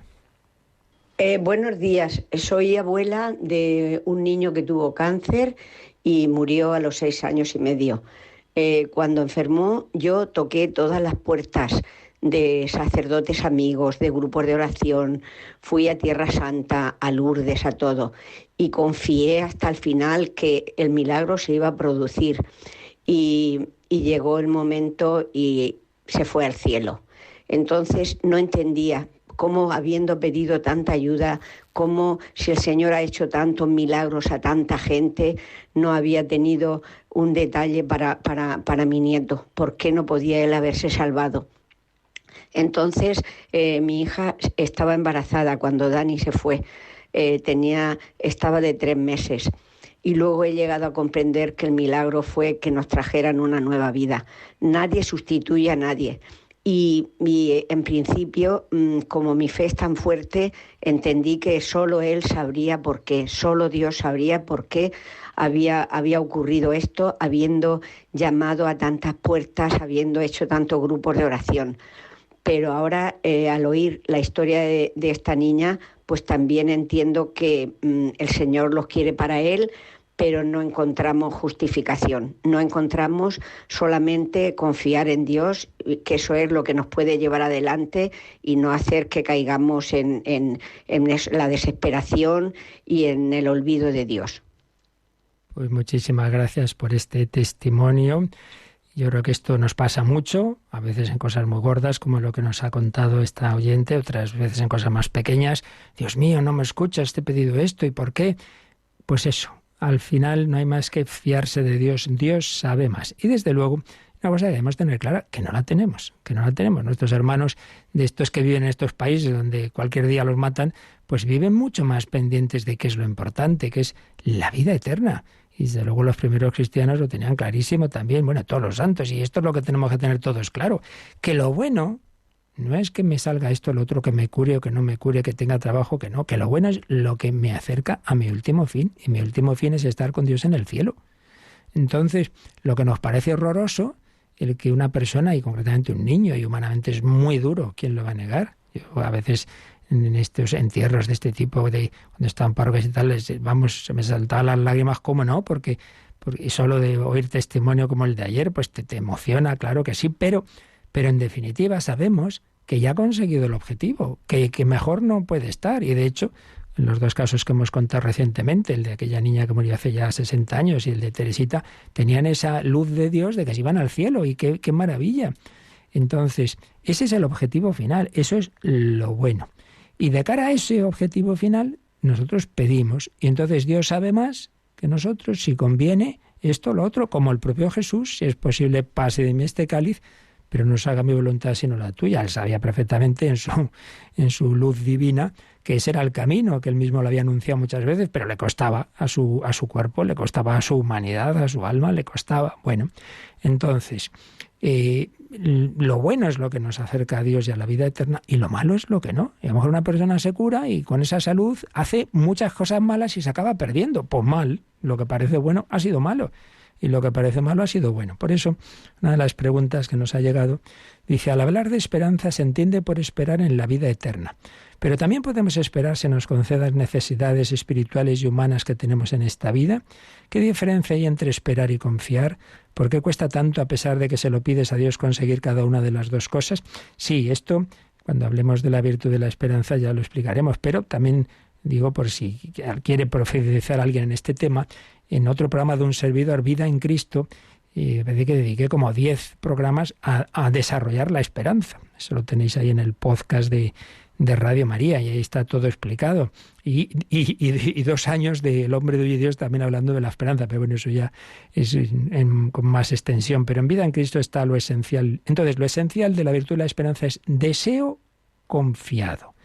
Buenos días, soy abuela de un niño que tuvo cáncer y murió a los 6 años y medio. Cuando enfermó, yo toqué todas las puertas de sacerdotes amigos, de grupos de oración, fui a Tierra Santa, a Lourdes, a todo, y confié hasta el final que el milagro se iba a producir, y llegó el momento y se fue al cielo. Entonces no entendía cómo, habiendo pedido tanta ayuda, cómo, si el Señor ha hecho tantos milagros a tanta gente, no había tenido un detalle para mi nieto. ¿Por qué no podía él haberse salvado? Entonces mi hija estaba embarazada cuando Dani se fue, estaba de 3 meses, y luego he llegado a comprender que el milagro fue que nos trajeran una nueva vida. Nadie sustituye a nadie. Y en principio, como mi fe es tan fuerte, entendí que solo Él sabría por qué, solo Dios sabría por qué había ocurrido esto, habiendo llamado a tantas puertas, habiendo hecho tantos grupos de oración. Pero ahora, al oír la historia de esta niña, pues también entiendo que el Señor los quiere para Él, pero no encontramos justificación, no encontramos solamente confiar en Dios, que eso es lo que nos puede llevar adelante y no hacer que caigamos en la desesperación y en el olvido de Dios. Pues muchísimas gracias por este testimonio. Yo creo que esto nos pasa mucho, a veces en cosas muy gordas, como lo que nos ha contado esta oyente, otras veces en cosas más pequeñas. Dios mío, no me escuchas, te he pedido esto, ¿y por qué? Pues eso. Al final no hay más que fiarse de Dios. Dios sabe más. Y desde luego, una cosa que debemos tener clara, que no la tenemos. Nuestros hermanos de estos que viven en estos países donde cualquier día los matan, pues viven mucho más pendientes de qué es lo importante, que es la vida eterna. Y desde luego los primeros cristianos lo tenían clarísimo también. Bueno, todos los santos. Y esto es lo que tenemos que tener todos claro. Que lo bueno no es que me salga esto o lo otro, que me cure o que no me cure, que tenga trabajo, que no. Que lo bueno es lo que me acerca a mi último fin. Y mi último fin es estar con Dios en el cielo. Entonces, lo que nos parece horroroso, el que una persona, y concretamente un niño, y humanamente es muy duro, ¿quién lo va a negar? Yo a veces en estos entierros de este tipo, cuando están parroquias y tal, se me saltaban las lágrimas, ¿cómo no? Porque solo de oír testimonio como el de ayer, pues te emociona, claro que sí, pero en definitiva sabemos que ya ha conseguido el objetivo, que mejor no puede estar. Y de hecho, en los dos casos que hemos contado recientemente, el de aquella niña que murió hace ya 60 años y el de Teresita, tenían esa luz de Dios de que se iban al cielo, y qué maravilla. Entonces, ese es el objetivo final, eso es lo bueno. Y de cara a ese objetivo final, nosotros pedimos, y entonces Dios sabe más que nosotros, si conviene esto o lo otro, como el propio Jesús, si es posible, pase de mí este cáliz, pero no se haga mi voluntad sino la tuya. Él sabía perfectamente en su luz divina que ese era el camino, que él mismo lo había anunciado muchas veces, pero le costaba a su cuerpo, le costaba a su humanidad, a su alma, le costaba. Bueno, entonces, lo bueno es lo que nos acerca a Dios y a la vida eterna, y lo malo es lo que no. Y a lo mejor una persona se cura y con esa salud hace muchas cosas malas y se acaba perdiendo. Pues mal, lo que parece bueno ha sido malo. Y lo que parece malo ha sido bueno. Por eso, una de las preguntas que nos ha llegado dice: al hablar de esperanza se entiende por esperar en la vida eterna. Pero también podemos esperar se nos concedan necesidades espirituales y humanas que tenemos en esta vida. ¿Qué diferencia hay entre esperar y confiar? ¿Por qué cuesta tanto, a pesar de que se lo pides a Dios, conseguir cada una de las dos cosas? Sí, esto, cuando hablemos de la virtud de la esperanza, ya lo explicaremos, pero también digo, por si quiere profundizar alguien en este tema, en otro programa de un servidor, Vida en Cristo, que dediqué como 10 programas a desarrollar la esperanza. Eso lo tenéis ahí en el podcast de Radio María, y ahí está todo explicado. Y 2 años del Hombre de Hoy y Dios también hablando de la esperanza, pero bueno, eso ya es con más extensión. Pero en Vida en Cristo está lo esencial. Entonces, lo esencial de la virtud de la esperanza es deseo confiado.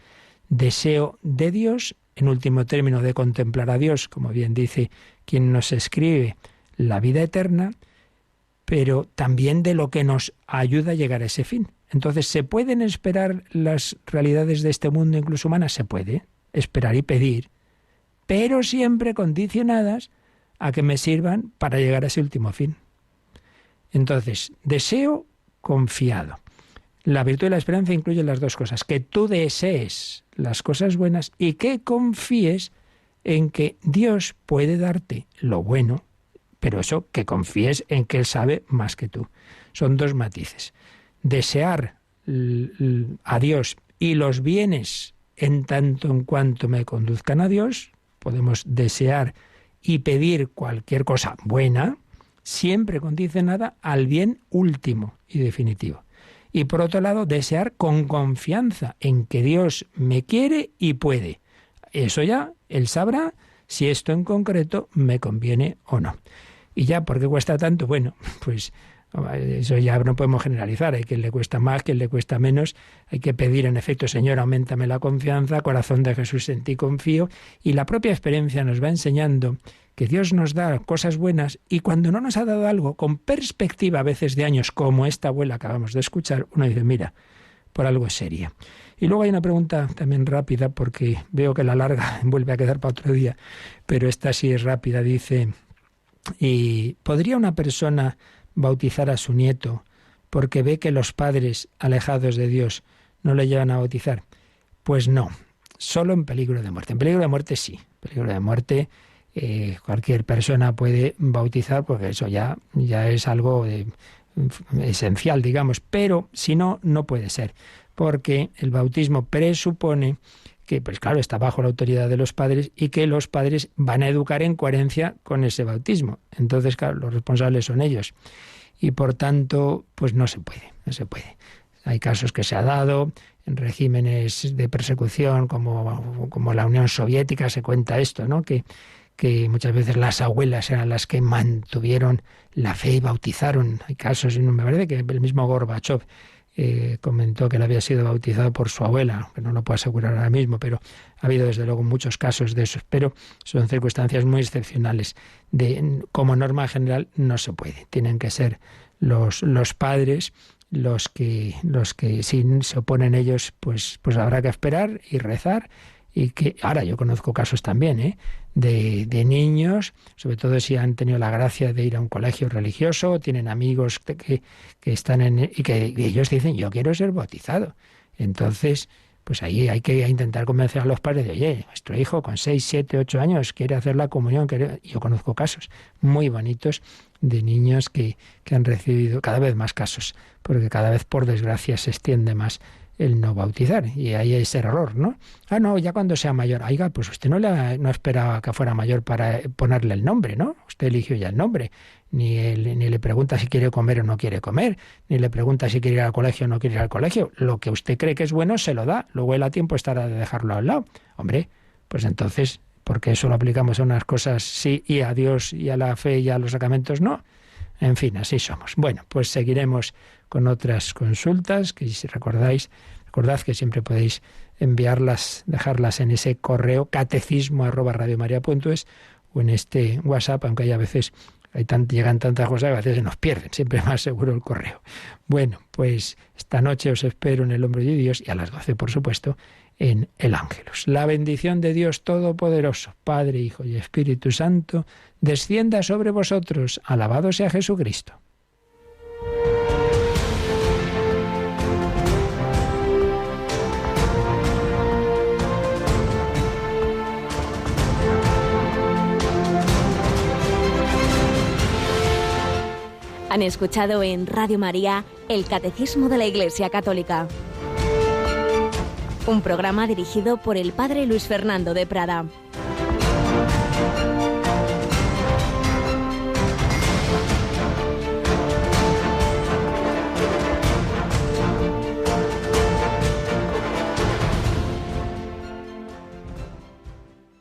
Deseo de Dios, en último término de contemplar a Dios, como bien dice quien nos escribe, la vida eterna, pero también de lo que nos ayuda a llegar a ese fin. Entonces, ¿se pueden esperar las realidades de este mundo, incluso humanas? Se puede esperar y pedir, pero siempre condicionadas a que me sirvan para llegar a ese último fin. Entonces, deseo confiado. La virtud de la esperanza incluye las dos cosas: que tú desees las cosas buenas y que confíes en que Dios puede darte lo bueno, pero eso, que confíes en que Él sabe más que tú. Son dos matices. Desear a Dios y los bienes en tanto en cuanto me conduzcan a Dios. Podemos desear y pedir cualquier cosa buena, siempre condicionada al bien último y definitivo. Y por otro lado, desear con confianza en que Dios me quiere y puede. Eso ya, Él sabrá si esto en concreto me conviene o no. Y ya, ¿por qué cuesta tanto? Bueno, pues Eso ya no podemos generalizar, hay quien le cuesta más, quien le cuesta menos, hay que pedir en efecto, Señor, auméntame la confianza, corazón de Jesús, en ti confío, y la propia experiencia nos va enseñando que Dios nos da cosas buenas y cuando no nos ha dado algo, con perspectiva a veces de años, como esta abuela que acabamos de escuchar, uno dice, mira, por algo es seria. Y luego hay una pregunta también rápida, porque veo que la larga vuelve a quedar para otro día, pero esta sí es rápida, dice, ¿y podría una persona bautizar a su nieto porque ve que los padres alejados de Dios no le llevan a bautizar? Pues no, solo en peligro de muerte. En peligro de muerte sí, en peligro de muerte cualquier persona puede bautizar porque eso ya es algo esencial, digamos, pero si no, no puede ser, porque el bautismo presupone que, pues claro, está bajo la autoridad de los padres y que los padres van a educar en coherencia con ese bautismo. Entonces, claro, los responsables son ellos. Y por tanto, pues no se puede. Hay casos que se ha dado en regímenes de persecución como la Unión Soviética, se cuenta esto, ¿no? Que muchas veces las abuelas eran las que mantuvieron la fe y bautizaron. Hay casos, y me parece que el mismo Gorbachev comentó que él había sido bautizado por su abuela, que no lo puedo asegurar ahora mismo, pero ha habido desde luego muchos casos de esos, pero son circunstancias muy excepcionales. Como norma general no se puede, tienen que ser los padres los que si se oponen ellos, pues habrá que esperar y rezar. Y que ahora yo conozco casos también de niños, sobre todo si han tenido la gracia de ir a un colegio religioso, tienen amigos que están y que ellos dicen, yo quiero ser bautizado. Entonces, pues ahí hay que intentar convencer a los padres de, oye, nuestro hijo con 6, 7, 8 años quiere hacer la comunión. Yo conozco casos muy bonitos de niños que han recibido, cada vez más casos, porque cada vez, por desgracia, se extiende más el no bautizar, y ahí hay ese error, ¿no? No, ya cuando sea mayor. Oiga, pues usted no esperaba que fuera mayor para ponerle el nombre, ¿no? Usted eligió ya el nombre. Ni le pregunta si quiere comer o no quiere comer, ni le pregunta si quiere ir al colegio o no quiere ir al colegio. Lo que usted cree que es bueno se lo da, luego él a tiempo estará de dejarlo al lado. Hombre, pues entonces, ¿por qué eso lo aplicamos a unas cosas sí y a Dios y a la fe y a los sacramentos no? En fin, así somos. Bueno, pues seguiremos con otras consultas, que si recordad que siempre podéis enviarlas, dejarlas en ese correo catecismo@radiomaria.es o en este WhatsApp, aunque hay a veces llegan tantas cosas que a veces se nos pierden, siempre más seguro el correo. Bueno, pues esta noche os espero en el Hombro de Dios y a las 12, por supuesto, en el Ángelus. La bendición de Dios Todopoderoso, Padre, Hijo y Espíritu Santo, descienda sobre vosotros. Alabado sea Jesucristo. Han escuchado en Radio María el Catecismo de la Iglesia Católica, un programa dirigido por el Padre Luis Fernando de Prada.